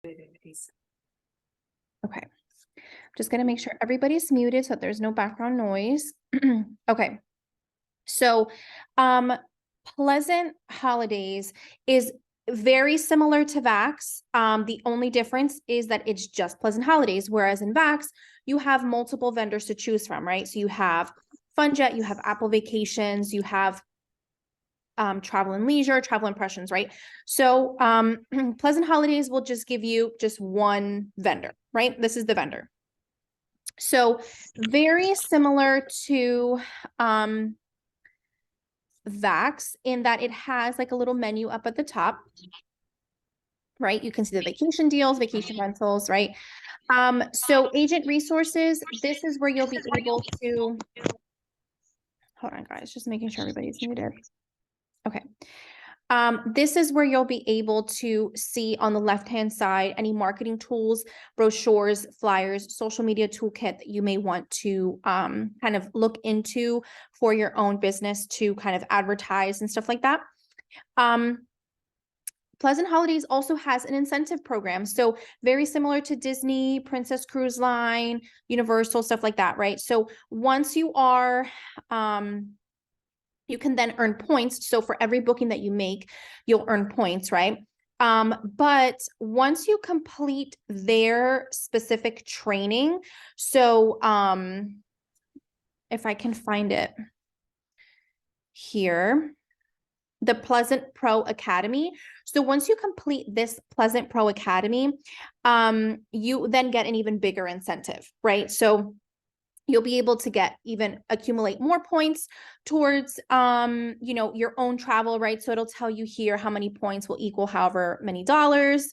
Okay. Just going to make sure everybody's muted so that there's no background noise. Okay. So, Pleasant Holidays is very similar to Vax. The only difference is that it's just Pleasant Holidays, whereas in Vax, you have multiple vendors to choose from, right? So you have FunJet, you have Apple Vacations, you have Travel and Leisure, Travel Impressions, right? So Pleasant Holidays will just give you just one vendor, right? This is the vendor. So very similar to Vax in that it has like a little menu up at the top, right? You can see the vacation deals, vacation rentals, right? So agent resources, this is where you'll be able to, hold on guys, just making sure everybody's muted. Okay. This is where you'll be able to see on the left-hand side any marketing tools, brochures, flyers, social media toolkit that you may want to kind of look into for your own business to kind of advertise and stuff like that. Pleasant Holidays also has an incentive program. So very similar to Disney, Princess Cruise Line, Universal, stuff like that, right? So once you are, you can then earn points. So for every booking that you make, you'll earn points, right? But once you complete their specific training, so if I can find it here, the Pleasant Pro Academy. So once you complete this Pleasant Pro Academy, you then get an even bigger incentive, right? So you'll be able to accumulate more points towards, your own travel, right? So it'll tell you here how many points will equal however many dollars.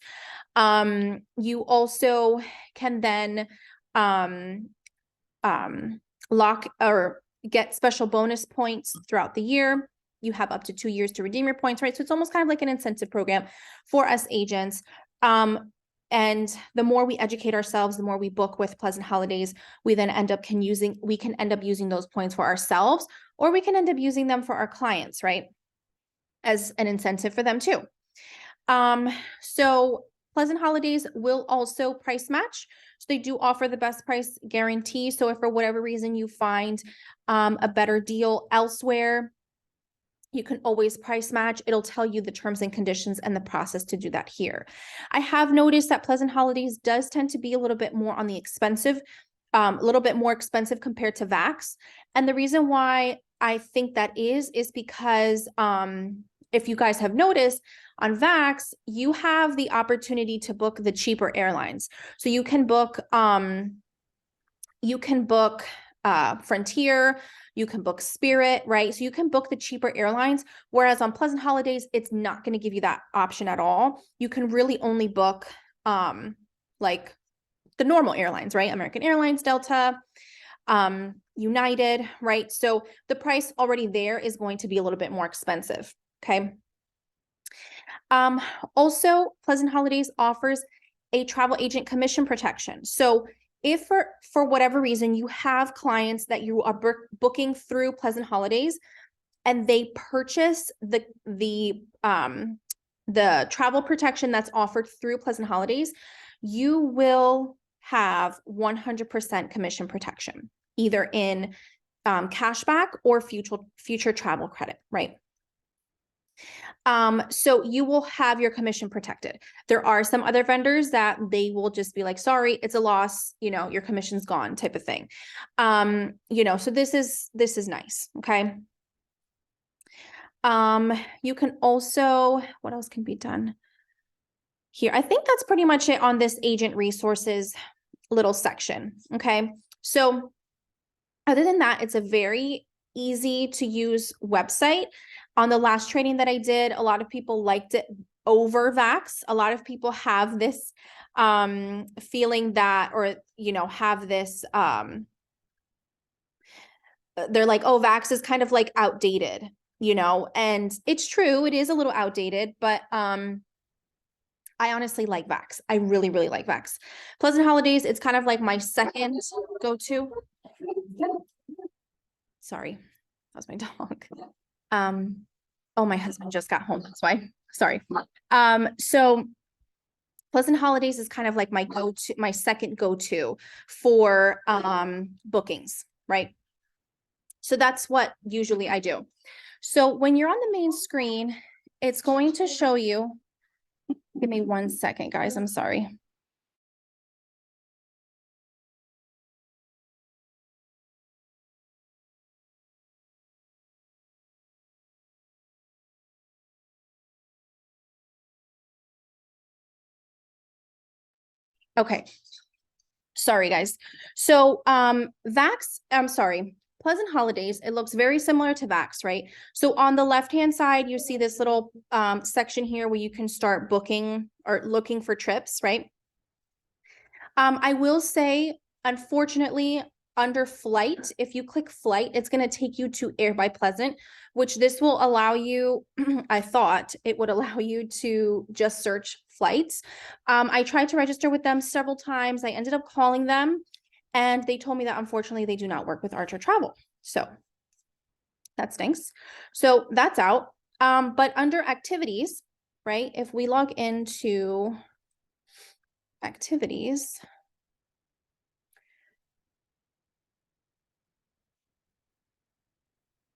You also can then lock or get special bonus points throughout the year. You have up to 2 years to redeem your points, right? So it's almost kind of like an incentive program for us agents. And the more we educate ourselves, the more we book with Pleasant Holidays, we then we can end up using those points for ourselves, or we can end up using them for our clients, right? As an incentive for them too. So Pleasant Holidays will also price match. So they do offer the best price guarantee. So if for whatever reason you find a better deal elsewhere, you can always price match. It'll tell you the terms and conditions and the process to do that here. I have noticed that Pleasant Holidays does tend to be a little bit more on the expensive, a little bit more expensive compared to Vax. And the reason why I think that is because if you guys have noticed, on Vax, you have the opportunity to book the cheaper airlines. So you can book Frontier, you can book Spirit, right? So you can book the cheaper airlines, whereas on Pleasant Holidays, it's not going to give you that option at all. You can really only book like the normal airlines, right? American Airlines, Delta, United, right? So the price already there is going to be a little bit more expensive, okay? Also, Pleasant Holidays offers a travel agent commission protection. So if for whatever reason you have clients that you are booking through Pleasant Holidays and they purchase the travel protection that's offered through Pleasant Holidays, you will have 100% commission protection, either in cashback or future travel credit, right? So you will have your commission protected. There are some other vendors that they will just be like, sorry, it's a loss, your commission's gone type of thing. So this is nice. Okay. You can also, what else can be done here? I think that's pretty much it on this agent resources little section. Okay. So other than that, it's a very easy to use website. On the last training that I did, a lot of people liked it over Vax. A lot of people have this feeling that, or, have this, they're like, oh, Vax is kind of like outdated, and it's true. It is a little outdated, but I honestly like Vax. I really, really like Vax. Pleasant Holidays, it's kind of like my second go-to. Sorry, that was my dog. Oh, my husband just got home. That's why. Sorry. So Pleasant Holidays is kind of like my go-to, my second go-to for bookings, right? So that's what usually I do. So when you're on the main screen, it's going to show you, give me 1 second, guys, I'm sorry. Okay. Sorry, guys. So Pleasant Holidays, it looks very similar to Vax, right? So on the left-hand side, you see this little section here where you can start booking or looking for trips, right? I will say, unfortunately, under flight, if you click flight, it's going to take you to Air by Pleasant, which this will allow you, I thought it would allow you to just search flights. I tried to register with them several times. I ended up calling them and they told me that unfortunately they do not work with Archer Travel. So that stinks. So that's out. But under activities, right? If we log into activities,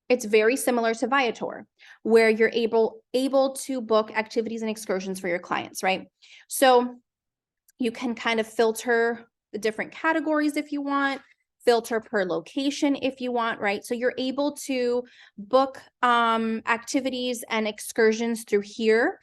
it's very similar to Viator, where you're able to book activities and excursions for your clients, right? So you can kind of filter the different categories if you want, filter per location if you want, right? So you're able to book activities and excursions through here,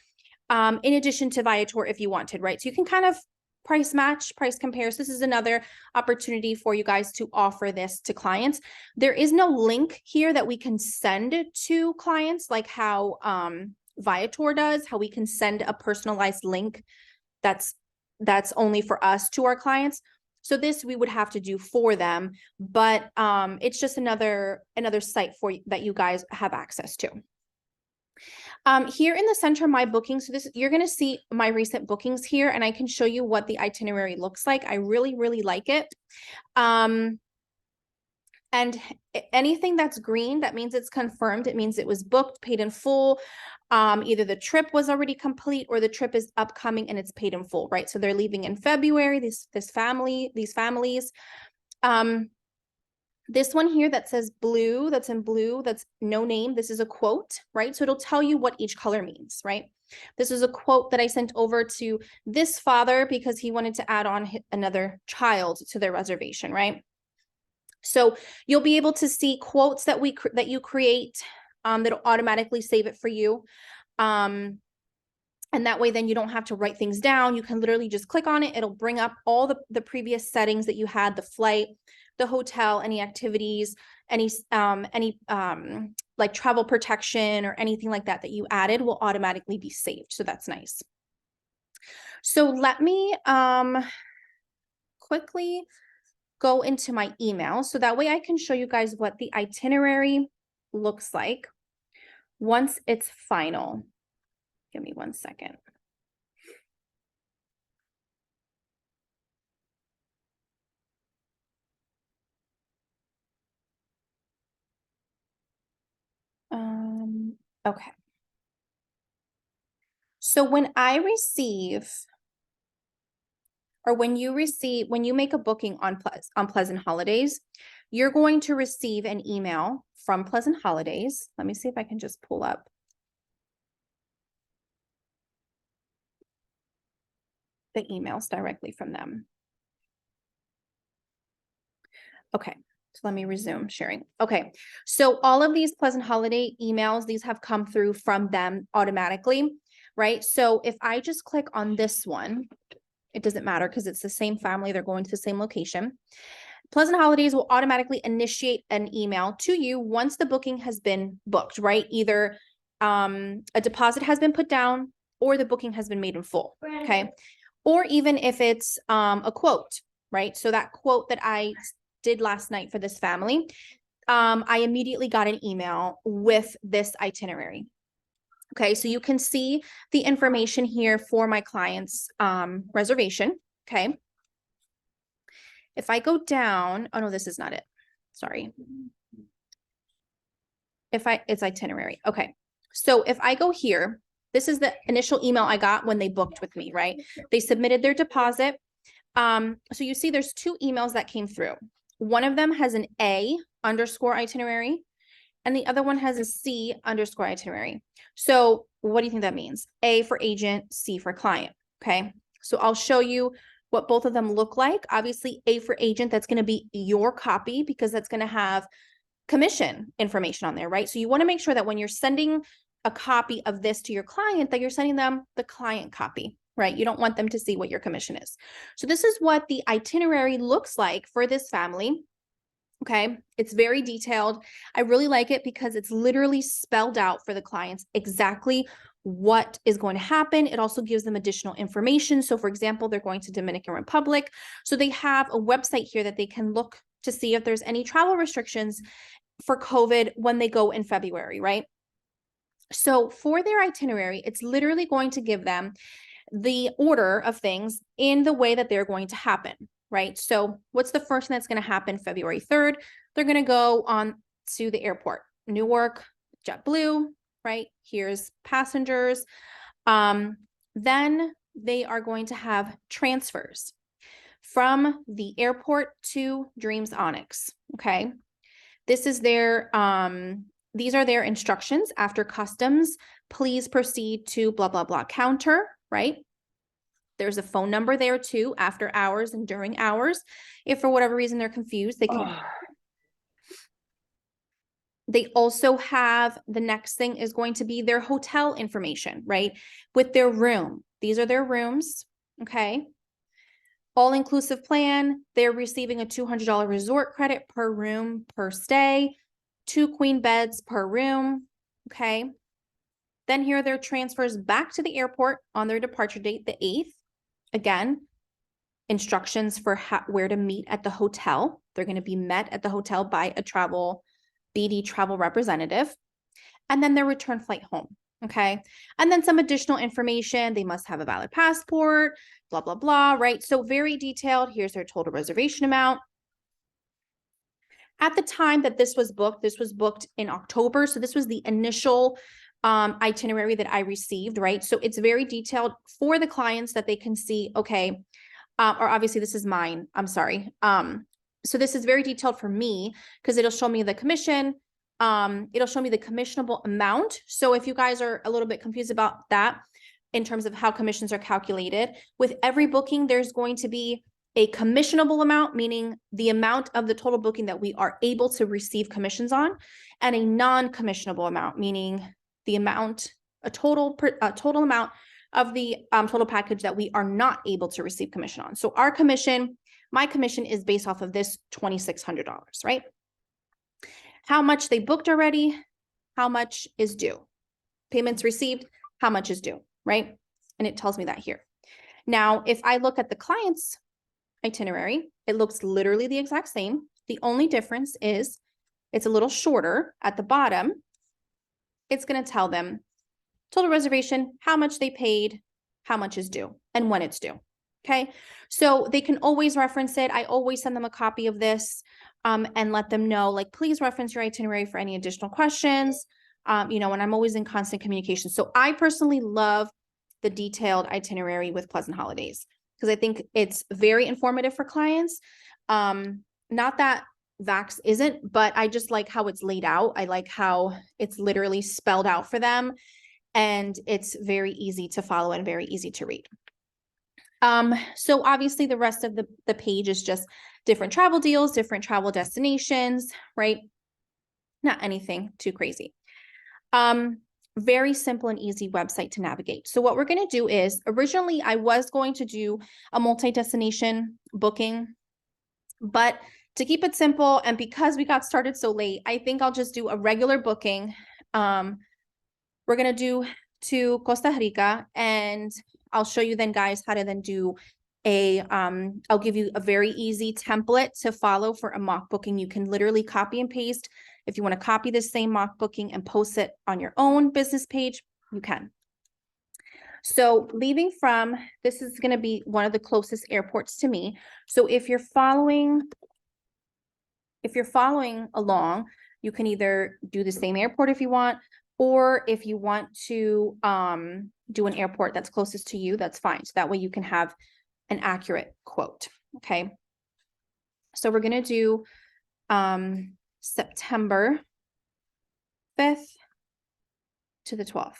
in addition to Viator if you wanted, right? So you can kind of price match, price compare. So this is another opportunity for you guys to offer this to clients. There is no link here that we can send to clients like how Viator does, how we can send a personalized link that's only for us to our clients. So this we would have to do for them, but it's just another site for that you guys have access to. Here in the center, my bookings, so this, you're going to see my recent bookings here, and I can show you what the itinerary looks like. I really, really like it. And anything that's green, that means it's confirmed. It means it was booked, paid in full. Either the trip was already complete or the trip is upcoming and it's paid in full, right? So they're leaving in February, these families. This one here that says blue, that's in blue, that's no name. This is a quote, right? So it'll tell you what each color means, right? This is a quote that I sent over to this father because he wanted to add on another child to their reservation, right? So you'll be able to see quotes that you create, that'll automatically save it for you. And that way, then you don't have to write things down. You can literally just click on it. It'll bring up all the previous settings that you had, the flight, the hotel, any activities, any like travel protection or anything like that you added will automatically be saved. So that's nice. So let me quickly go into my email so that way I can show you guys what the itinerary looks like once it's final. Give me 1 second. Okay. So when I receive, or when you make a booking on Pleasant Holidays, you're going to receive an email from Pleasant Holidays. Let me see if I can just pull up the emails directly from them. Okay, so let me resume sharing. Okay, so all of these Pleasant Holiday emails, these have come through from them automatically, right? So if I just click on this one, it doesn't matter because it's the same family. They're going to the same location. Pleasant Holidays will automatically initiate an email to you once the booking has been booked, right? Either a deposit has been put down or the booking has been made in full, okay? Or even if it's a quote, right? So that quote that I did last night for this family, I immediately got an email with this itinerary. Okay, so you can see the information here for my client's reservation, okay? If I go down, oh no, this is not it. Sorry. It's itinerary. Okay. So if I go here, This is the initial email I got when they booked with me, right? They submitted their deposit. So you see there's two emails that came through. One of them has an A underscore itinerary, and the other one has a C underscore itinerary. So what do you think that means? A for agent, C for client, okay? So I'll show you what both of them look like. Obviously, A for agent, that's gonna be your copy because that's gonna have commission information on there, right? So you wanna make sure that when you're sending a copy of this to your client, that you're sending them the client copy, right? You don't want them to see what your commission is. So this is what the itinerary looks like for this family. Okay, it's very detailed. I really like it because it's literally spelled out for the clients exactly what is going to happen. It also gives them additional information. So for example, they're going to Dominican Republic. So they have a website here that they can look to see if there's any travel restrictions for COVID when they go in February, right? So for their itinerary, it's literally going to give them the order of things in the way that they're going to happen, right? So what's the first thing that's going to happen February 3rd? They're going to go on to the airport, Newark, JetBlue, right? Here's passengers. Then they are going to have transfers from the airport to Dreams Onyx, okay? This is their, these are their instructions after customs. Please proceed to blah, blah, blah counter, right? There's a phone number there too, after hours and during hours. If for whatever reason they're confused, they can. They also have, the next thing is going to be their hotel information, right? With their room. These are their rooms, okay? All-inclusive plan, they're receiving a $200 resort credit per room per stay, 2 queen beds per room, okay? Then here are their transfers back to the airport on their departure date, the 8th. Again, instructions for where to meet at the hotel. They're going to be met at the hotel by a BD travel representative. And then their return flight home. Okay. And then some additional information. They must have a valid passport, blah, blah, blah, right? So very detailed. Here's their total reservation amount. At the time that this was booked in October. So this was the initial itinerary that I received, right? So it's very detailed for the clients that they can see, okay, or obviously this is mine, I'm sorry. So this is very detailed for me because it'll show me the commission, it'll show me the commissionable amount. So if you guys are a little bit confused about that in terms of how commissions are calculated, with every booking, there's going to be a commissionable amount, meaning the amount of the total booking that we are able to receive commissions on, and a non-commissionable amount, meaning the amount, a total amount of the total package that we are not able to receive commission on. So our commission, my commission is based off of this $2,600, right? How much they booked already, how much is due. Payments received, how much is due, right? And it tells me that here. Now, if I look at the client's itinerary, it looks literally the exact same. The only difference is it's a little shorter at the bottom. It's going to tell them total reservation, how much they paid, how much is due, and when it's due. Okay, so they can always reference it. I always send them a copy of this and let them know, like, please reference your itinerary for any additional questions. You know, and I'm always in constant communication. So I personally love the detailed itinerary with Pleasant Holidays because I think it's very informative for clients. Not that Vax isn't, but I just like how it's laid out. I like how it's literally spelled out for them. And it's very easy to follow and very easy to read. So obviously the rest of the page is just different travel deals, different travel destinations, right? Not anything too crazy. Very simple and easy website to navigate. So what we're going to do is, originally I was going to do a multi-destination booking, but to keep it simple and because we got started so late, I think I'll just do a regular booking. We're going to do to Costa Rica, and I'll show you then, guys, how to then do a, I'll give you a very easy template to follow for a mock booking. You can literally copy and paste. If you want to copy the same mock booking and post it on your own business page, you can. So leaving from, this is going to be one of the closest airports to me. So if you're following along, you can either do the same airport if you want, or if you want to do an airport that's closest to you, that's fine. So that way you can have an accurate quote. Okay. So we're going to do September 5th to the 12th.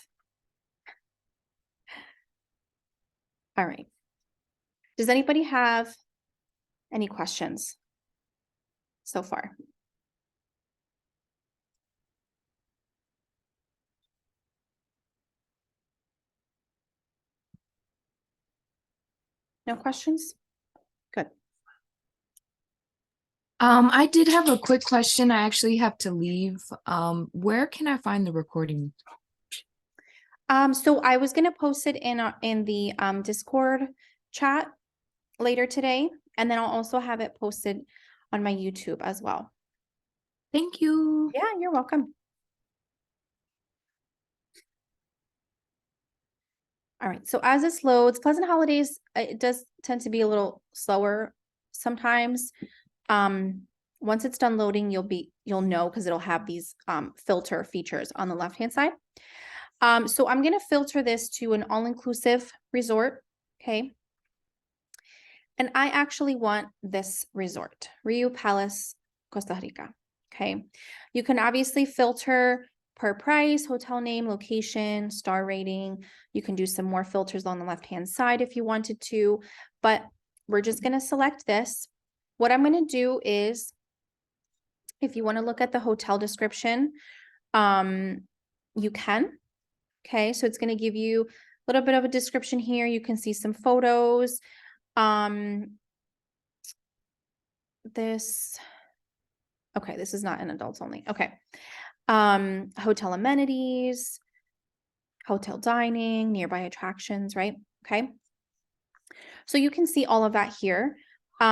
All right. Does anybody have any questions so far? No questions? Good. I did have a quick question. I actually have to leave. Where can I find the recording? So I was gonna post it in the Discord chat later today, and then I'll also have it posted on my YouTube as well. Thank you. Yeah, you're welcome. All right, so as this loads, Pleasant Holidays, it does tend to be a little slower sometimes. Once it's done loading, you'll know because it'll have these filter features on the left-hand side. So I'm gonna filter this to an all-inclusive resort, okay? And I actually want this resort, Rio Palace, Costa Rica, okay? You can obviously filter per price, hotel name, location, star rating. You can do some more filters on the left-hand side if you wanted to, but we're just gonna select this. What I'm gonna do is, if you wanna look at the hotel description, you can, okay? So it's gonna give you a little bit of a description here. You can see some photos. This, okay, this is not an adults only. Okay. Hotel amenities, hotel dining, nearby attractions, right? Okay. So you can see all of that here. These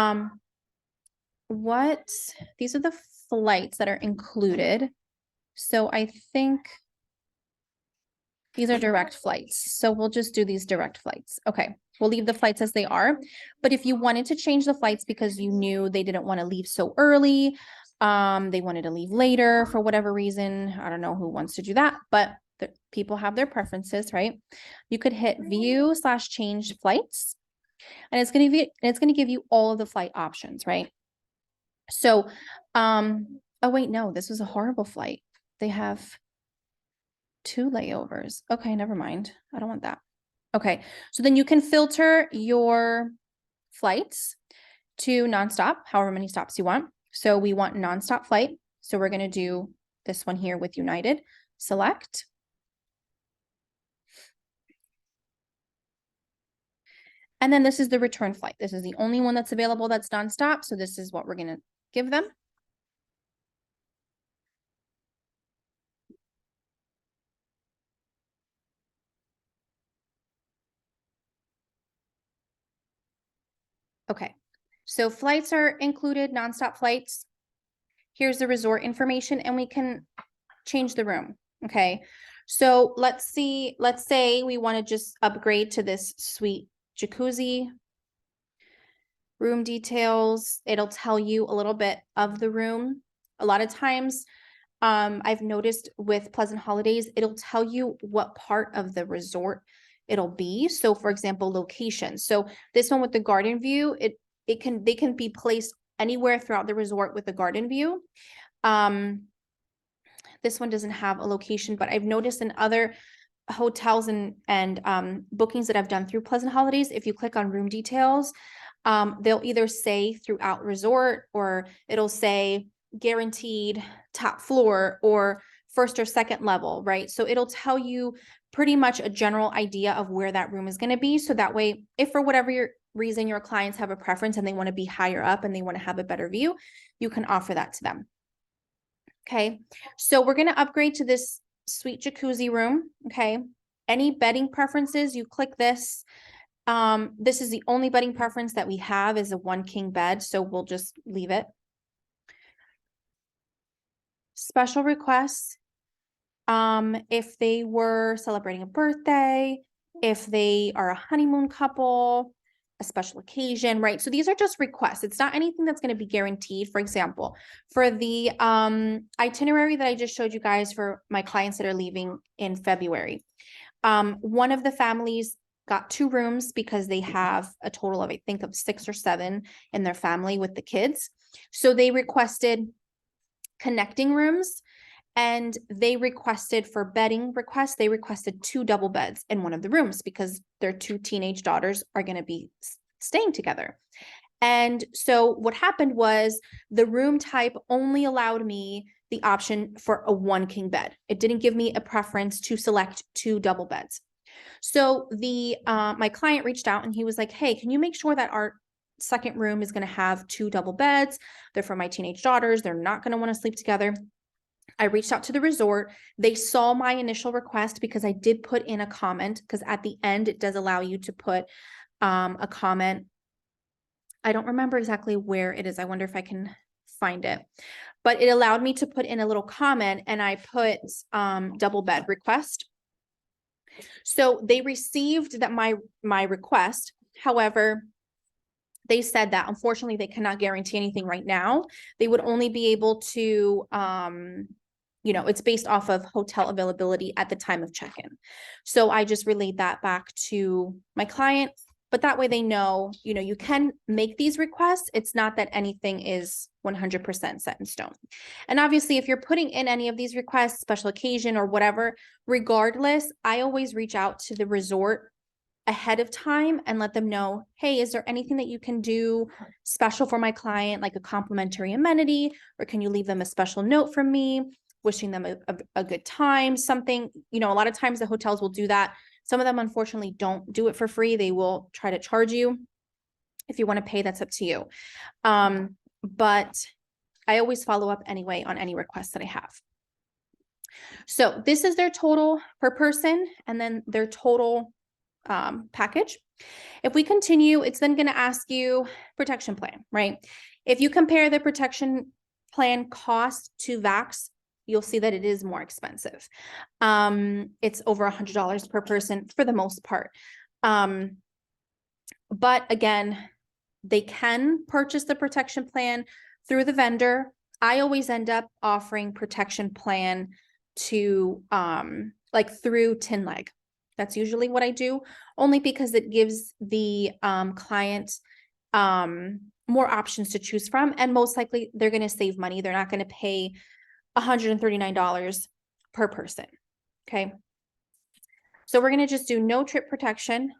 are the flights that are included. So I think these are direct flights. So we'll just do these direct flights. Okay. We'll leave the flights as they are. But if you wanted to change the flights because you knew they didn't want to leave so early, they wanted to leave later for whatever reason. I don't know who wants to do that, but people have their preferences, right? You could hit view/change flights, and it's going to give you all of the flight options, right? So, oh wait, no, this was a horrible flight. They have 2 layovers. Okay, never mind. I don't want that. Okay, so then you can filter your flights to nonstop, however many stops you want. So we want nonstop flight. So we're going to do this one here with United. Select. And then this is the return flight. This is the only one that's available that's nonstop. So this is what we're going to give them. Okay, so flights are included, nonstop flights. Here's the resort information, and we can change the room. Okay, so let's say we want to just upgrade to this suite jacuzzi. Room details, it'll tell you a little bit of the room. A lot of times, I've noticed with Pleasant Holidays, it'll tell you what part of the resort it'll be. So for example, location. So this one with the garden view, they can be placed anywhere throughout the resort with the garden view. This one doesn't have a location, but I've noticed in other hotels and bookings that I've done through Pleasant Holidays, if you click on room details, they'll either say throughout resort, or it'll say guaranteed top floor or first or second level, right? So it'll tell you pretty much a general idea of where that room is going to be. So that way, if for whatever reason your clients have a preference and they want to be higher up and they want to have a better view, you can offer that to them. Okay, so we're going to upgrade to this suite jacuzzi room. Okay, any bedding preferences, you click this. This is the only bedding preference that we have is a 1 king bed, so we'll just leave it. Special requests, if they were celebrating a birthday, if they are a honeymoon couple, a special occasion, right? So these are just requests. It's not anything that's going to be guaranteed. For example, for the itinerary that I just showed you guys for my clients that are leaving in February, one of the families got 2 rooms because they have a total of, I think, of 6 or 7 in their family with the kids. So they requested connecting rooms, and they requested for bedding requests, they requested 2 double beds in one of the rooms because their 2 teenage daughters are going to be staying together. And so what happened was the room type only allowed me the option for a 1 king bed. It didn't give me a preference to select 2 double beds. So the my client reached out and he was like, hey, can you make sure that our second room is going to have 2 double beds? They're for my teenage daughters. They're not going to want to sleep together. I reached out to the resort. They saw my initial request because I did put in a comment, because at the end it does allow you to put a comment. I don't remember exactly where it is. I wonder if I can find it, but it allowed me to put in a little comment, and I put double bed request. So they received that my request. However, they said that unfortunately they cannot guarantee anything right now. They would only be able to it's based off of hotel availability at the time of check-in. So I just relayed that back to my client, but that way they know, you can make these requests. It's not that anything is 100% set in stone. And obviously, if you're putting in any of these requests, special occasion or whatever, regardless, I always reach out to the resort ahead of time and let them know, hey, is there anything that you can do special for my client, like a complimentary amenity, or can you leave them a special note from me, wishing them a good time, something, a lot of times the hotels will do that. Some of them, unfortunately, don't do it for free. They will try to charge you. If you want to pay, that's up to you. But I always follow up anyway on any requests that I have. So this is their total per person, and then their total package. If we continue, it's then going to ask you protection plan, right? If you compare the protection plan cost to Vax, you'll see that it is more expensive. It's over $100 per person for the most part. But again, they can purchase the protection plan through the vendor. I always end up offering protection plan to through Tinleg. That's usually what I do, only because it gives the client more options to choose from, and most likely they're going to save money. They're not going to pay $139 per person. Okay. So we're going to just do no trip protection.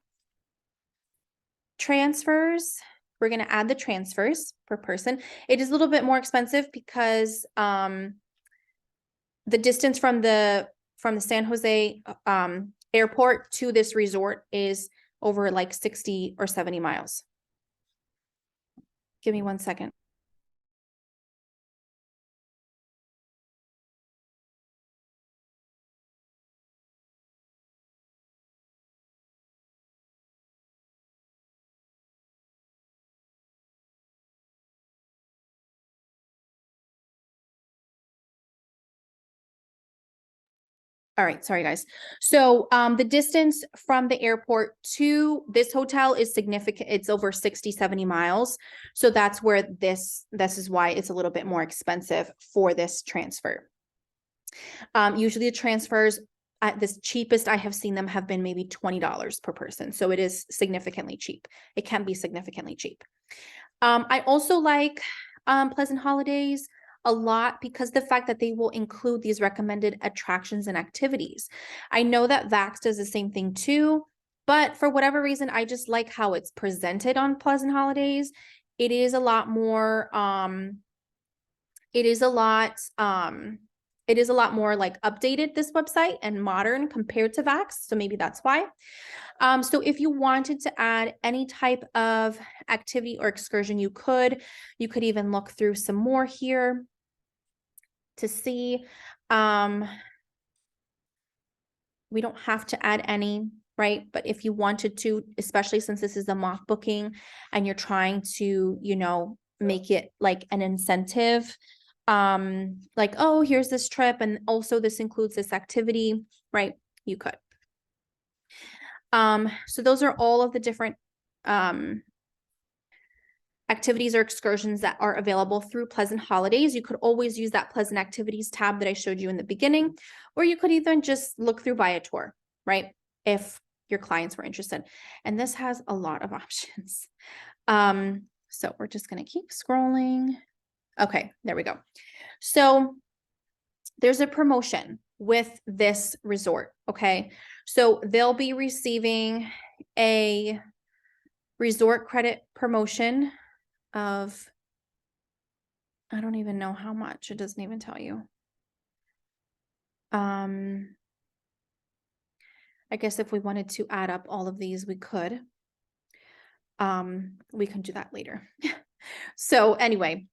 Transfers. We're going to add the transfers per person. It is a little bit more expensive because the distance from the San Jose airport to this resort is over like 60 or 70 miles. Give me 1 second. All right, sorry guys. So the distance from the airport to this hotel is significant. It's over 60, 70 miles. So that's where this is why it's a little bit more expensive for this transfer. Usually the transfers at this cheapest I have seen them have been maybe $20 per person. So it is significantly cheap. It can be significantly cheap. I also like Pleasant Holidays a lot because the fact that they will include these recommended attractions and activities. I know that Vax does the same thing too, but for whatever reason, I just like how it's presented on Pleasant Holidays. It is a lot more, it is a lot more like updated, this website, and modern compared to Vax. So maybe that's why. So if you wanted to add any type of activity or excursion, you could even look through some more here to see. We don't have to add any, right? But if you wanted to, especially since this is a mock booking and you're trying to, make it like an incentive, like, oh, here's this trip, and also this includes this activity, right? You could. So those are all of the different activities or excursions that are available through Pleasant Holidays. You could always use that Pleasant Activities tab that I showed you in the beginning, or you could even just look through Viator, right? If your clients were interested. And this has a lot of options. So we're just going to keep scrolling. Okay, there we go. So there's a promotion with this resort, okay? So they'll be receiving a resort credit promotion of, I don't even know how much. It doesn't even tell you. I guess if we wanted to add up all of these, we could. We can do that later. So anyway,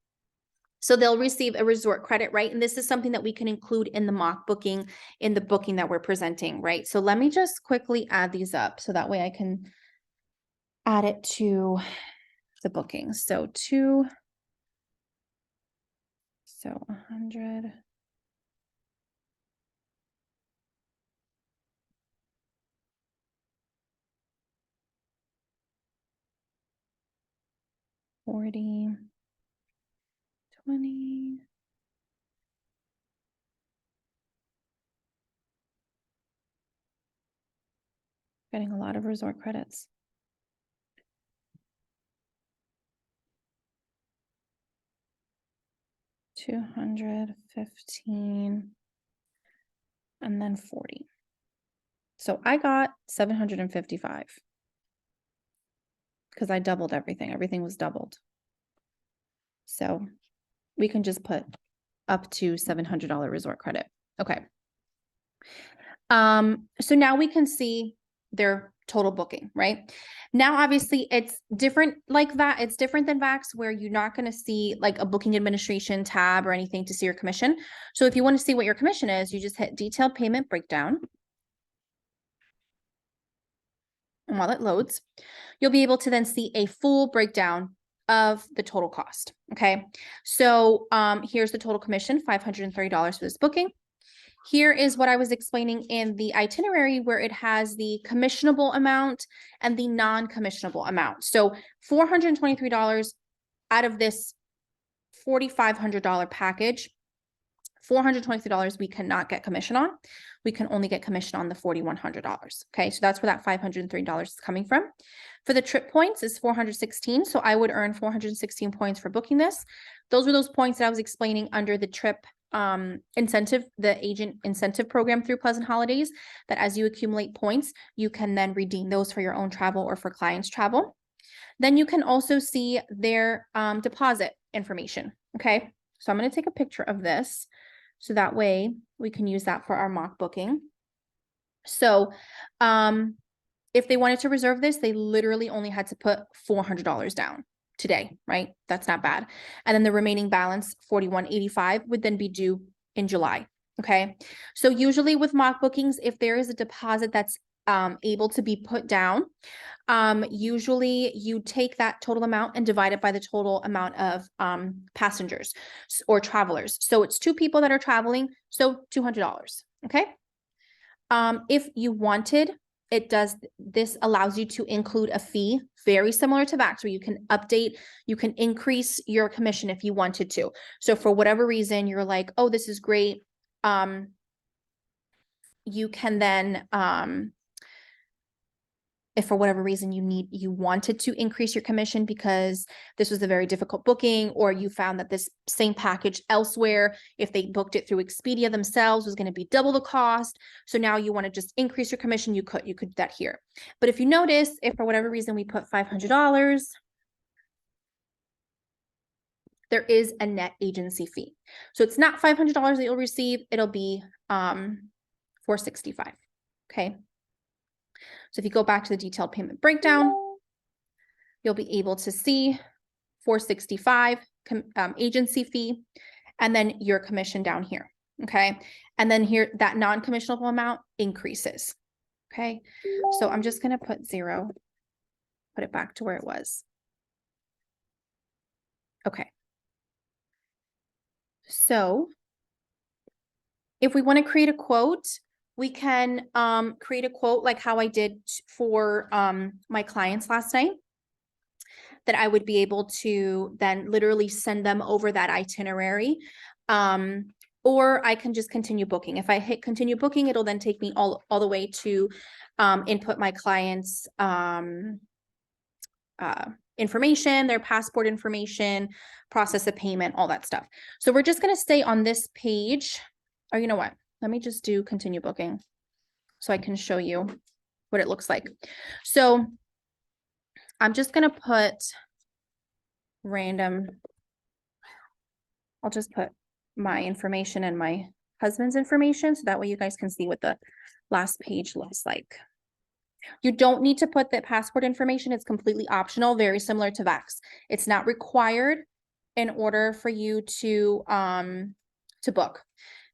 so they'll receive a resort credit, right? And this is something that we can include in the mock booking, in the booking that we're presenting, right? So let me just quickly add these up so that way I can add it to the booking. So 100. $40, $20. Getting a lot of resort credits. $215 and then 40. So I got 755 because I doubled everything. Everything was doubled. So we can just put up to $700 resort credit. Okay. So now we can see their total booking, right? Now, obviously it's different like that. It's different than VAX where you're not going to see like a booking administration tab or anything to see your commission. So if you want to see what your commission is, you just hit detailed payment breakdown. And while it loads, you'll be able to then see a full breakdown of the total cost. Okay. So here's the total commission, $530 for this booking. Here is what I was explaining in the itinerary where it has the commissionable amount and the non-commissionable amount. So $423 out of this $4,500 package, $423 we cannot get commission on. We can only get commission on the $4,100. Okay, so that's where that $503 is coming from. For the trip points is 416. So I would earn 416 points for booking this. Those were those points that I was explaining under the trip incentive, the agent incentive program through Pleasant Holidays, that as you accumulate points, you can then redeem those for your own travel or for clients' travel. Then you can also see their deposit information. Okay, so I'm going to take a picture of this so that way we can use that for our mock booking. So if they wanted to reserve this, they literally only had to put $400 down today, right? That's not bad. And then the remaining balance, $41.85, would then be due in July. Okay. So usually with mock bookings, if there is a deposit that's able to be put down, usually you take that total amount and divide it by the total amount of passengers or travelers. So it's 2 people that are traveling, so $200. Okay. If you wanted, this allows you to include a fee very similar to VAX, where you can update, you can increase your commission if you wanted to. So for whatever reason, you're like, oh, this is great. You can then, if for whatever reason you wanted to increase your commission because this was a very difficult booking, or you found that this same package elsewhere, if they booked it through Expedia themselves, was going to be double the cost. So now you want to just increase your commission, you could do that here. But if you notice, if for whatever reason we put $500, there is a net agency fee. So it's not $500 that you'll receive, it'll be $465. Okay. So if you go back to the detailed payment breakdown, you'll be able to see $465 agency fee, and then your commission down here. Okay. And then here, that non-commissionable amount increases. Okay. So I'm just going to put 0, put it back to where it was. Okay. So if we want to create a quote, we can create a quote like how I did for my clients last night. that I would be able to then literally send them over that itinerary. Or I can just continue booking. If I hit continue booking, it'll then take me all the way to input my clients' information, their passport information, process a payment, all that stuff. So we're just going to stay on this page. Or you know what? Let me just do continue booking so I can show you what it looks like. So I'm just going to put random. I'll just put my information and my husband's information so that way you guys can see what the last page looks like. You don't need to put the passport information. It's completely optional, very similar to VAX. It's not required in order for you to book.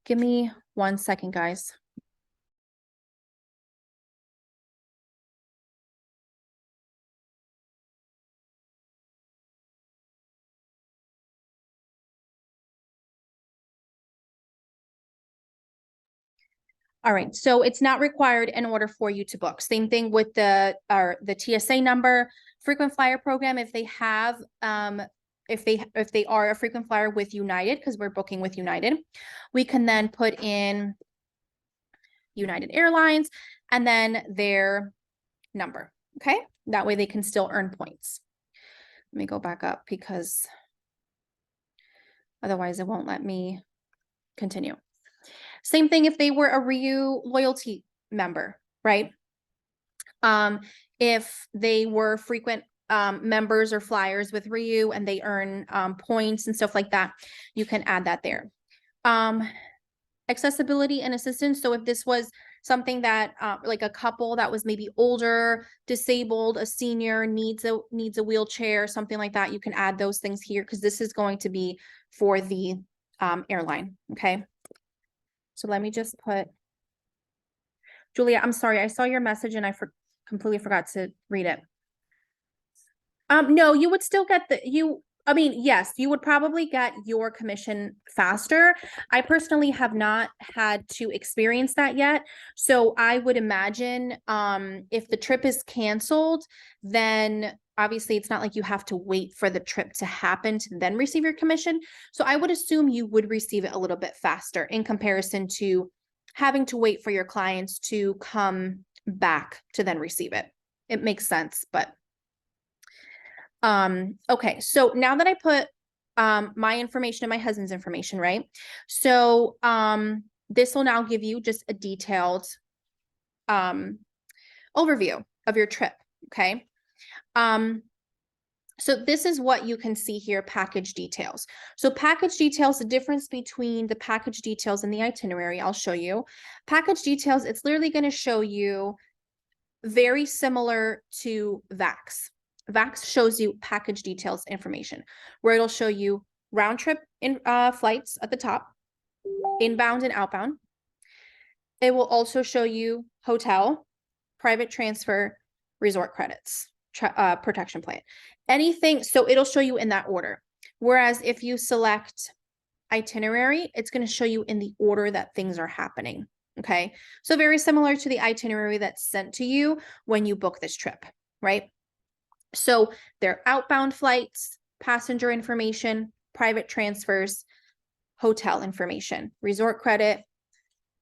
Give me 1 second, guys. All right, so it's not required in order for you to book. Same thing with the TSA number, frequent flyer program. If they have, if they are a frequent flyer with United, because we're booking with United, we can then put in United Airlines and then their number. Okay, that way they can still earn points. Let me go back up because otherwise it won't let me continue. Same thing if they were a RIU loyalty member, right? If they were frequent members or flyers with RIU and they earn points and stuff like that, you can add that there. Accessibility and assistance. So if this was something that like a couple that was maybe older, disabled, a senior, needs a wheelchair, something like that, you can add those things here because this is going to be for the airline. Okay. So let me just put, Julia, I'm sorry, I saw your message and I completely forgot to read it. No, you would still get I mean, yes, you would probably get your commission faster. I personally have not had to experience that yet. So I would imagine if the trip is canceled, then obviously it's not like you have to wait for the trip to happen to then receive your commission. So I would assume you would receive it a little bit faster in comparison to having to wait for your clients to come back to then receive it. It makes sense, but okay, so now that I put my information and my husband's information, right? So this will now give you just a detailed overview of your trip. Okay. So this is what you can see here, package details. So package details, the difference between the package details and the itinerary, I'll show you. Package details, it's literally going to show you very similar to VAX. VAX shows you package details information, where it'll show you round trip in flights at the top, inbound and outbound. It will also show you hotel, private transfer, resort credits, protection plan, anything. So it'll show you in that order. Whereas if you select itinerary, it's going to show you in the order that things are happening. Okay. So very similar to the itinerary that's sent to you when you book this trip, right? So their outbound flights, passenger information, private transfers, hotel information, resort credit,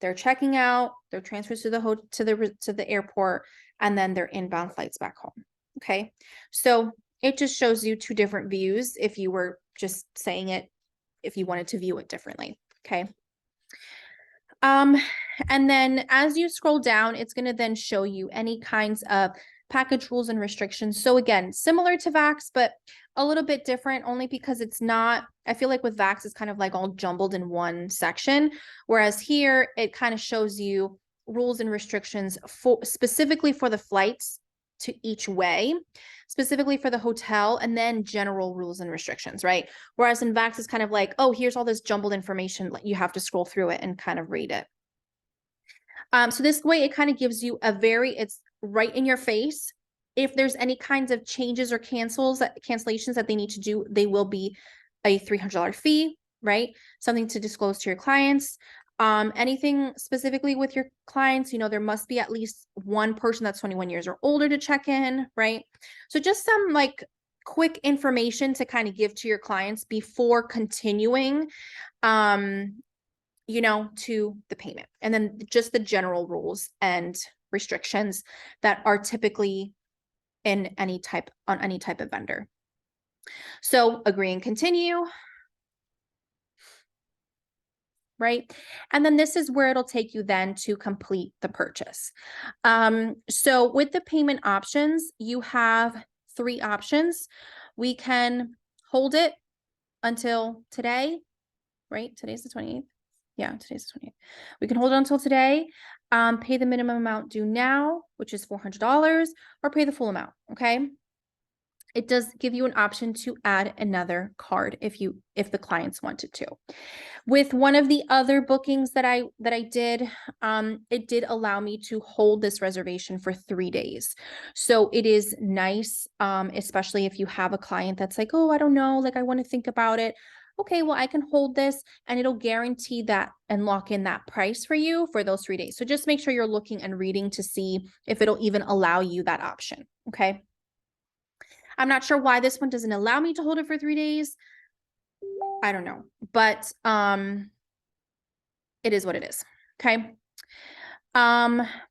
their checking out, their transfers to the airport, and then their inbound flights back home. Okay. So it just shows you two different views if you were just saying it, if you wanted to view it differently. Okay. And then as you scroll down, it's going to then show you any kinds of package rules and restrictions. So again, similar to VAX, but a little bit different only because it's not, I feel like with VAX, it's kind of like all jumbled in one section. Whereas here, it kind of shows you rules and restrictions for specifically for the flights to each way, specifically for the hotel, and then general rules and restrictions, right? Whereas in VAX, it's kind of like, oh, here's all this jumbled information. You have to scroll through it and kind of read it. So this way, it kind of gives you it's right in your face. If there's any kinds of changes or cancellations that they need to do, they will be a $300 fee, right? Something to disclose to your clients. Anything specifically with your clients, there must be at least one person that's 21 years or older to check in, right? So just some like quick information to kind of give to your clients before continuing, you know, to the payment. And then just the general rules and restrictions that are typically in any type of vendor. So agree and continue. Right? And then this is where it'll take you then to complete the purchase. So with the payment options, you have 3 options. We can hold it until today, right? Today's the 28th. Yeah, today's the 28th. We can hold it until today, pay the minimum amount due now, which is $400, or pay the full amount, okay? It does give you an option to add another card if the clients wanted to. With one of the other bookings that I did, it did allow me to hold this reservation for 3 days. So it is nice, especially if you have a client that's like, oh, I don't know, like I want to think about it. Okay, well, I can hold this and it'll guarantee that and lock in that price for you for those 3 days. So just make sure you're looking and reading to see if it'll even allow you that option. Okay. I'm not sure why this one doesn't allow me to hold it for 3 days. I don't know, but it is what it is. Okay.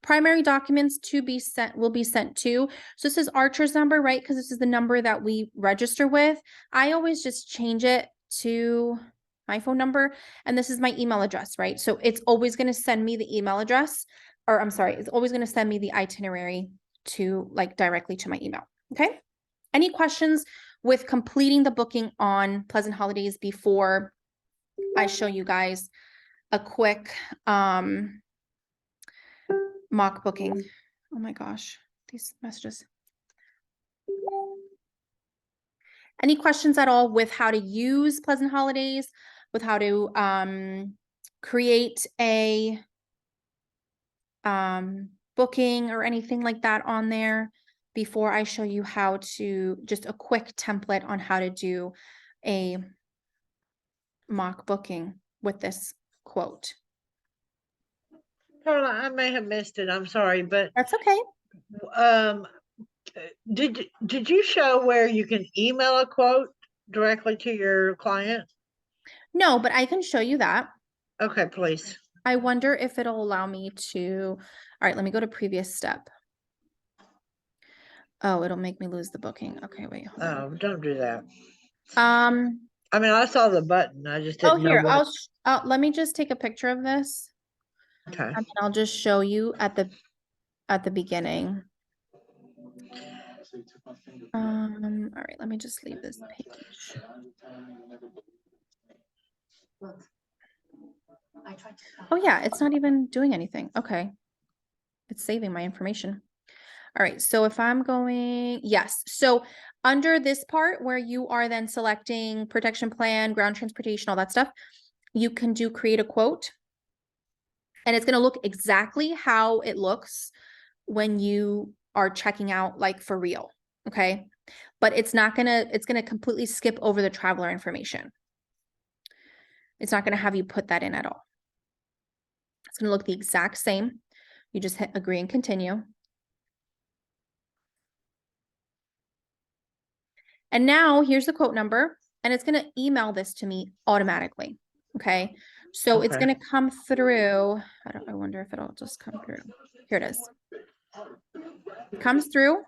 Primary documents to be sent will be sent to. So this is Archer's number, right? Because this is the number that we register with. I always just change it to my phone number, and this is my email address, right? So it's always going to send me the email address, or I'm sorry, it's always going to send me the itinerary to like directly to my email. Okay. Any questions with completing the booking on Pleasant Holidays before I show you guys a quick mock booking? Oh my gosh, these messages. Any questions at all with how to use Pleasant Holidays, with how to create a booking or anything like that on there before I show you how to, just a quick template on how to do a mock booking with this quote? Carla, I may have missed it. I'm sorry, but That's okay. um, did you show where you can email a quote directly to your client? No, but I can show you that. Okay, please. I wonder if it'll allow me to, all right, let me go to previous step. Oh, it'll make me lose the booking. Okay, wait, hold on. Oh, don't do that. Um, I mean, I saw the button. I just oh, didn't know here, what. let me just take a picture of this Okay. and then I'll just show you at the beginning. All right, let me just leave this page. Oh yeah, it's not even doing anything. Okay. It's saving my information. All right, so if I'm going, yes. So under this part where you are then selecting protection plan, ground transportation, all that stuff, you can do create a quote. And it's going to look exactly how it looks when you are checking out, like for real. Okay. But it's going to completely skip over the traveler information. It's not going to have you put that in at all. It's going to look the exact same. You just hit agree and continue. And now here's the quote number, and it's going to email this to me automatically. Okay. So it's going to come through. I wonder if it'll just come through. Here it is. It comes through.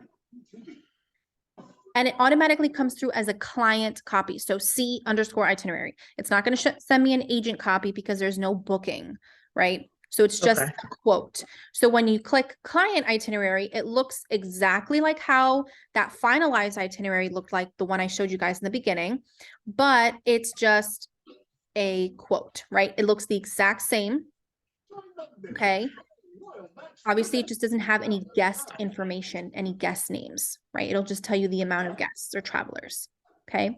And it automatically comes through as a client copy. So C_itinerary. It's not going to send me an agent copy because there's no booking, right? So it's just a quote. So when you click client itinerary, it looks exactly like how that finalized itinerary looked like, the one I showed you guys in the beginning, but it's just a quote, right? It looks the exact same. Okay. Obviously, it just doesn't have any guest information, any guest names, right? It'll just tell you the amount of guests or travelers. Okay.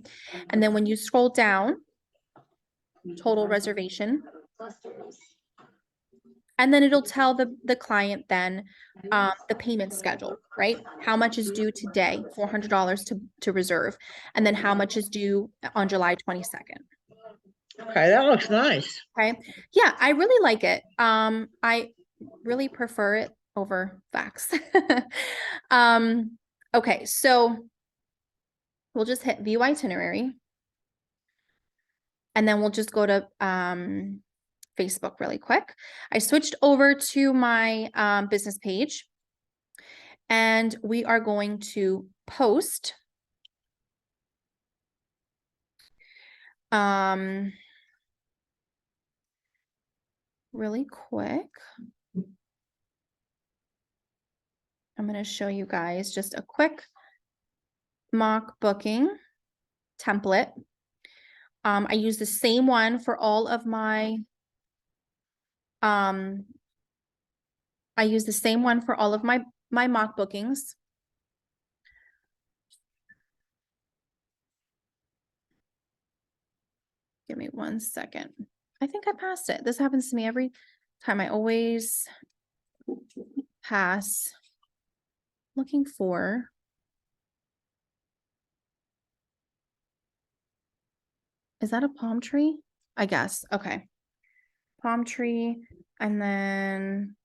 And then when you scroll down, total reservation, and then it'll tell the client then the payment schedule, right? How much is due today? $400 to reserve. And then how much is due on July 22nd. Okay, that looks nice. Okay. Yeah, I really like it. I really prefer it over fax. Okay, so we'll just hit view itinerary. And then we'll just go to Facebook really quick. I switched over to my business page, and we are going to post really quick. I'm going to show you guys just a quick mock booking template. I use the same one for all of my I use the same one for all of my mock bookings. Give me 1 second. I think I passed it. This happens to me every time. I always pass. Looking for. Is that a palm tree? I guess. Okay. Palm tree. And then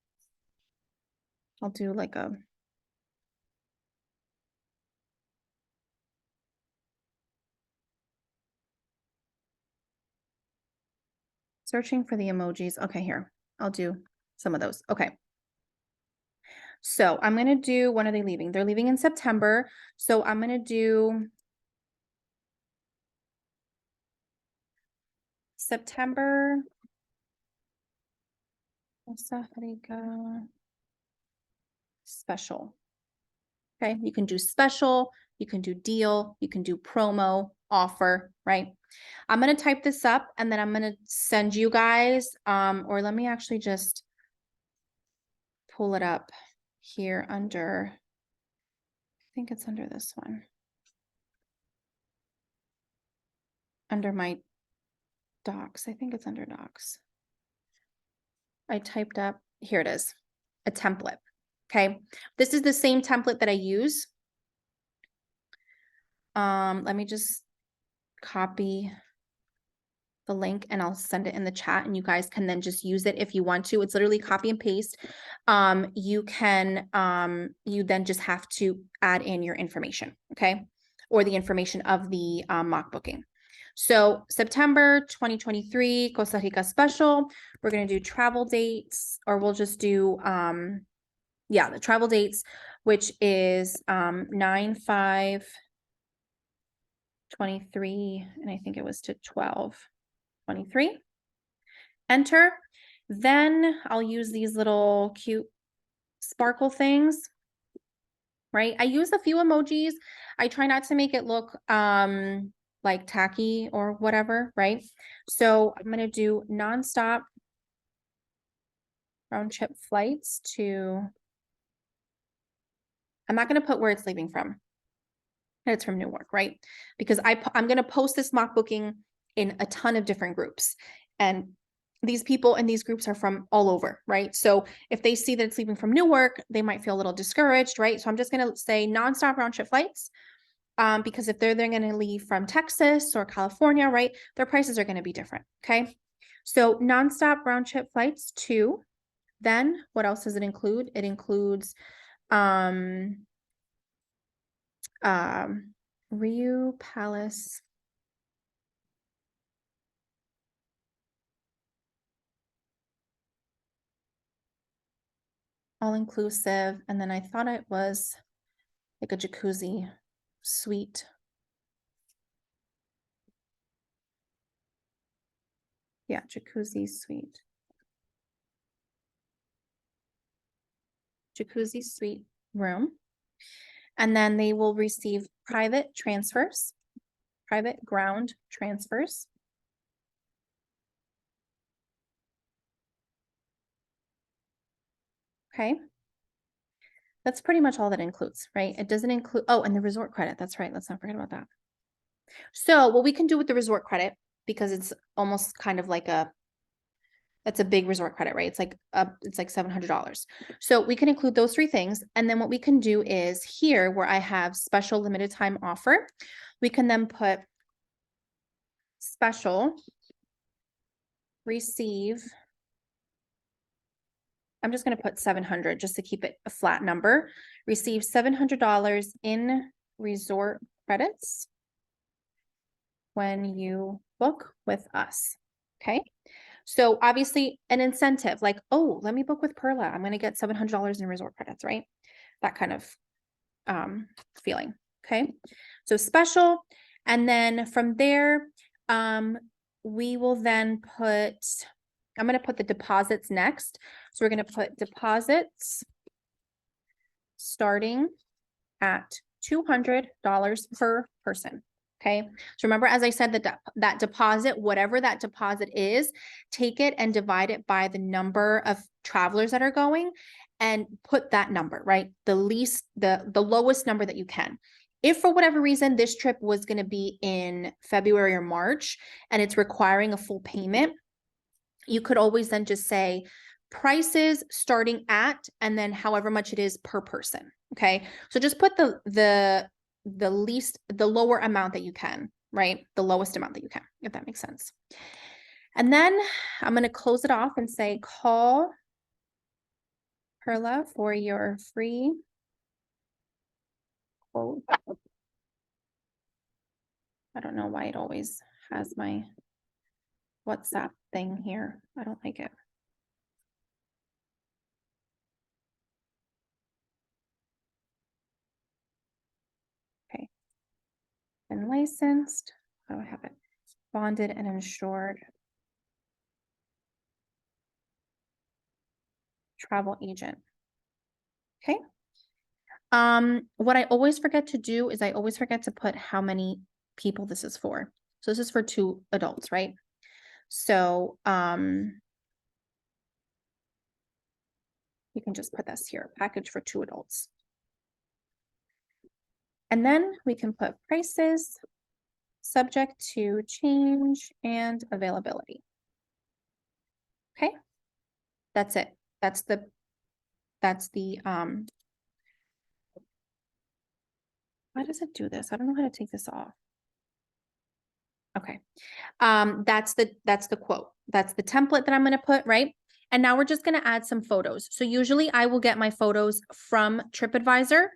I'll do like a. Searching for the emojis. Okay, here. I'll do some of those. Okay. So I'm going to do, when are they leaving? They're leaving in September. So I'm going to do September. Costa Rica special. Okay, you can do special, you can do deal, you can do promo, offer, right? I'm going to type this up and then I'm going to send you guys, or let me actually just pull it up here under, I think it's under this one. Under my docs. I think it's under docs. I typed up, here it is, a template. Okay. This is the same template that I use. Let me just copy the link and I'll send it in the chat and you guys can then just use it if you want to. It's literally copy and paste. You can, you then just have to add in your information. Okay. Or the information of the mock booking. So September 2023 Costa Rica special, we're going to do travel dates, or we'll just do, yeah, the travel dates, which is 9/5/23, and I think it was to 12/23. Enter. Then I'll use these little cute sparkle things, right? I use a few emojis. I try not to make it look like tacky or whatever, right? So I'm going to do nonstop round trip flights to, I'm not going to put where it's leaving from. It's from Newark, right? Because I'm going to post this mock booking in a ton of different groups. And these people in these groups are from all over, right? So if they see that it's leaving from Newark, they might feel a little discouraged, right? So I'm just going to say nonstop round trip flights. Because if they're going to leave from Texas or California, right, their prices are going to be different. Okay. So nonstop round trip flights to, then what else does it include? It includes, Rio Palace. All inclusive. And then I thought it was like a jacuzzi suite. Yeah, jacuzzi suite. Jacuzzi suite room. And then they will receive private transfers, private ground transfers. Okay. That's pretty much all that includes, right? It doesn't include, oh, and the resort credit. That's right. Let's not forget about that. So what we can do with the resort credit, because it's almost kind of like that's a big resort credit, right? It's like $700. So we can include those three things. And then what we can do is here where I have special limited time offer, we can then put special receive. I'm just going to put 700 just to keep it a flat number. Receive $700 in resort credits. when you book with us. Okay. So obviously an incentive like, oh, let me book with Perla. I'm going to get $700 in resort credits, right? That kind of feeling. Okay. So special. And then from there, we will then put, I'm going to put the deposits next. So we're going to put deposits starting at $200 per person. Okay. So remember, as I said, that deposit, whatever that deposit is, take it and divide it by the number of travelers that are going and put that number, right? The lowest number that you can. If for whatever reason this trip was going to be in February or March and it's requiring a full payment, you could always then just say prices starting at, and then however much it is per person. Okay. So just put the lower amount that you can, right? The lowest amount that you can, if that makes sense. And then I'm going to close it off and say, call Perla for your free quote. I don't know why it always has my WhatsApp thing here. I don't like it. Okay. And licensed. How do I have it? Bonded and insured. Travel agent. Okay. What I always forget to do is I always forget to put how many people this is for. So this is for 2 adults, right? So, you can just put this here, package for 2 adults. And then we can put prices subject to change and availability. Okay. That's it. That's the, why does it do this? I don't know how to take this off. Okay. That's the quote. That's the template that I'm going to put, right? And now we're just going to add some photos. So usually I will get my photos from TripAdvisor.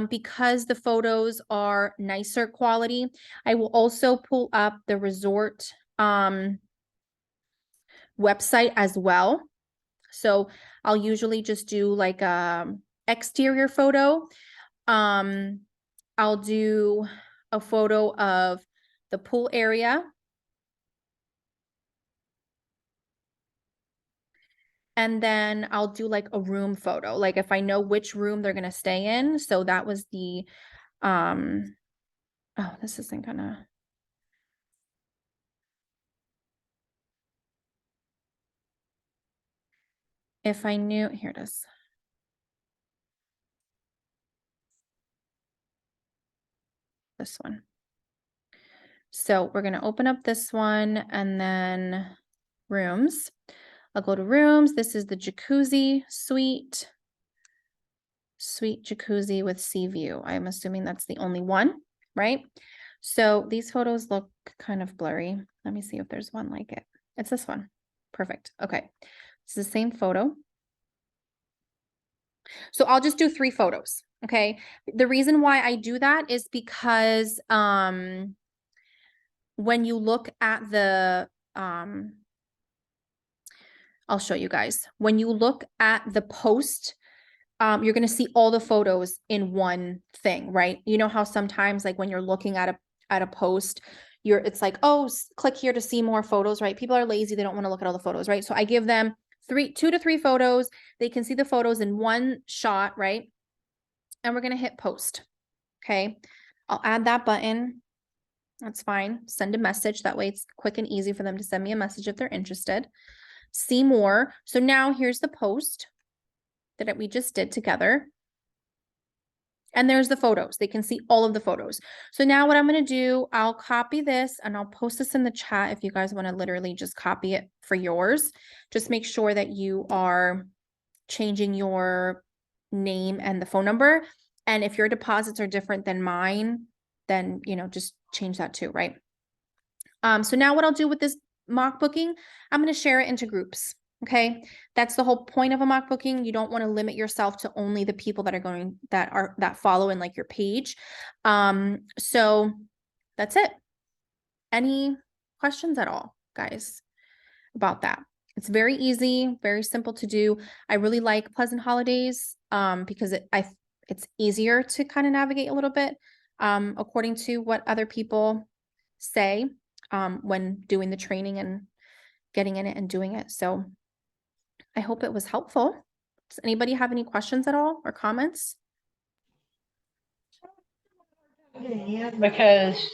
Because the photos are nicer quality. I will also pull up the resort website as well. So I'll usually just do like a exterior photo. I'll do a photo of the pool area. And then I'll do like a room photo, like if I know which room they're going to stay in. So that was the, oh, this isn't gonna. If I knew, here it is. This one. So we're going to open up this one and then rooms. I'll go to rooms. This is the jacuzzi suite. Suite jacuzzi with sea view. I'm assuming that's the only one, right? So these photos look kind of blurry. Let me see if there's one like it. It's this one. Perfect. Okay. It's the same photo. So I'll just do 3 photos. Okay. The reason why I do that is because when you look at the I'll show you guys. When you look at the post, you're going to see all the photos in one thing, right? You know how sometimes like when you're looking at a post, it's like, oh, click here to see more photos, right? People are lazy. They don't want to look at all the photos, right? So I give them 2 to 3 photos. They can see the photos in one shot, right? And we're going to hit post. Okay. I'll add that button. That's fine. Send a message. That way it's quick and easy for them to send me a message if they're interested. See more. So now here's the post that we just did together. And there's the photos. They can see all of the photos. So now what I'm going to do, I'll copy this and I'll post this in the chat if you guys want to literally just copy it for yours. Just make sure that you are changing your name and the phone number. And if your deposits are different than mine, then, you know, just change that too, right? So now what I'll do with this mock booking, I'm going to share it into groups. Okay. That's the whole point of a mock booking. You don't want to limit yourself to only the people that are that follow in like your page. So that's it. Any questions at all, guys, about that? It's very easy, very simple to do. I really like Pleasant Holidays because it's easier to kind of navigate a little bit according to what other people say when doing the training and getting in it and doing it. So I hope it was helpful. Does anybody have any questions at all or comments? Because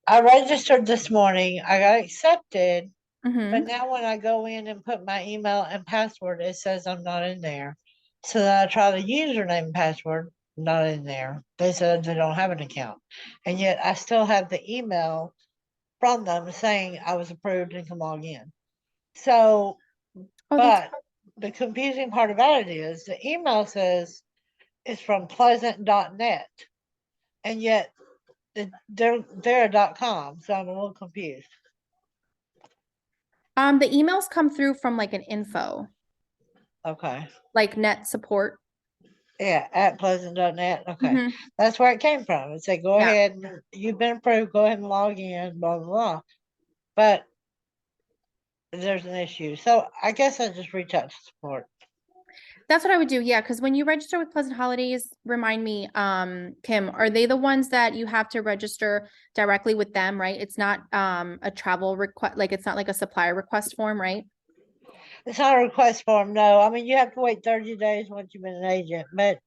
I registered this morning, I got accepted, Mm-hmm. but now when I go in and put my email and password, it says I'm not in there. So then I try the username and password, not in there. They said they don't have an account. And yet I still have the email from them saying I was approved and can log in. So, Oh, but the confusing part about it is the email says it's from pleasant.net. And yet they're a .com. So I'm a little confused. the emails come through from like an info, Okay. like net support. Yeah, at pleasant.net. Okay. Mhm. That's where it came from. It said, go Yeah. ahead and you've been approved, go ahead and log in, blah, blah, blah. But there's an issue. So I guess I just reach out to support. That's what I would do. Yeah, because when you register with Pleasant Holidays, remind me, Kim, are they the ones that you have to register directly with them, right? It's not a travel request, like it's not like a supplier request form, right? It's not a request form, no. I mean, you have to wait 30 days once you've been an agent, but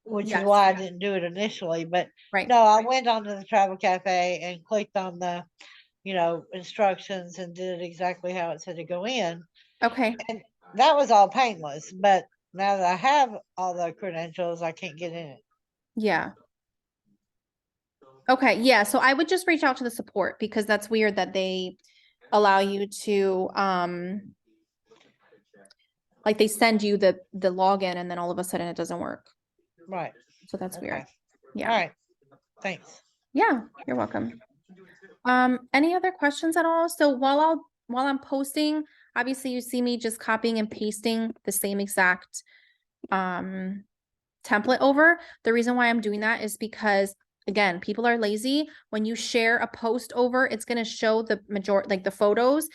which is Yes. why I didn't do it initially. But Right. no, I went onto the travel cafe and clicked on the, instructions and did it exactly how it said to go in. Okay. And that was all painless. But now that I have all the credentials, I can't get in it. Yeah. Okay. Yeah. So I would just reach out to the support because that's weird that they allow you to like they send you the login and then all of a sudden it doesn't work. Right. So that's Okay. weird. Yeah. All right. Thanks. Yeah, you're welcome. Any other questions at all? So while I'm posting, obviously you see me just copying and pasting the same exact template over. The reason why I'm doing that is because again, people are lazy. When you share a post over, it's going to show the majority, like the photos,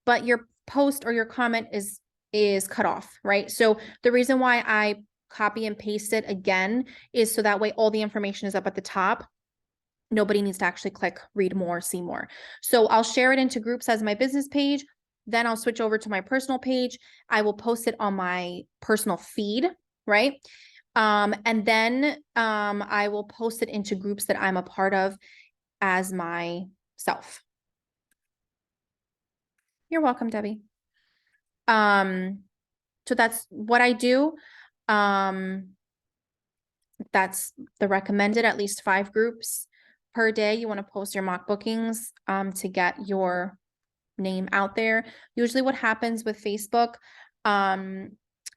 but your post or your comment is cut off, right? So the reason why I copy and paste it again is so that way all the information is up at the top. Nobody needs to actually click read more, see more. So I'll share it into groups as my business page. Then I'll switch over to my personal page. I will post it on my personal feed, right? And then I will post it into groups that I'm a part of as myself. You're welcome, Debbie. So that's what I do. That's the recommended, at least 5 groups per day. You want to post your mock bookings to get your name out there. Usually what happens with Facebook,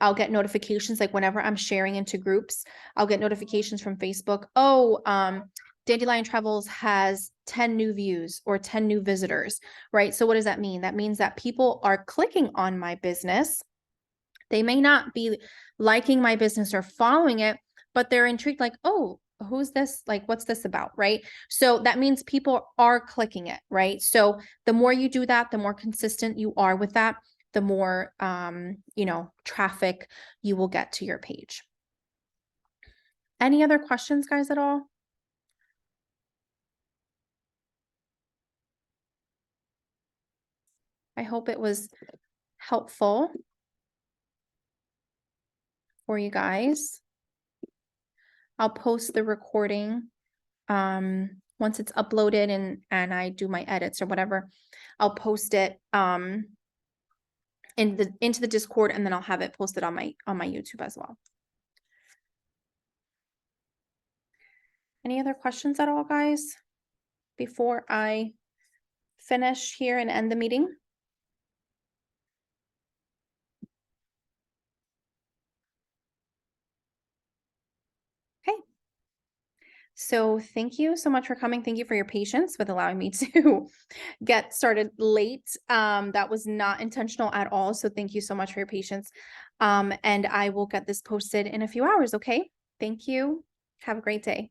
I'll get notifications like whenever I'm sharing into groups, I'll get notifications from Facebook. Oh, Dandelion Travels has 10 new views or 10 new visitors, right? So what does that mean? That means that people are clicking on my business. They may not be liking my business or following it, but they're intrigued like, oh, who's this? Like, what's this about? Right. So that means people are clicking it. Right. So the more you do that, the more consistent you are with that, the more, traffic you will get to your page. Any other questions, guys, at all? I hope it was helpful for you guys. I'll post the recording once it's uploaded and I do my edits or whatever. I'll post it into the Discord, and then I'll have it posted on my YouTube as well. Any other questions at all, guys, before I finish here and end the meeting? Okay. So thank you so much for coming. Thank you for your patience with allowing me to get started late. That was not intentional at all. So thank you so much for your patience. And I will get this posted in a few hours. Okay. Thank you. Have a great day.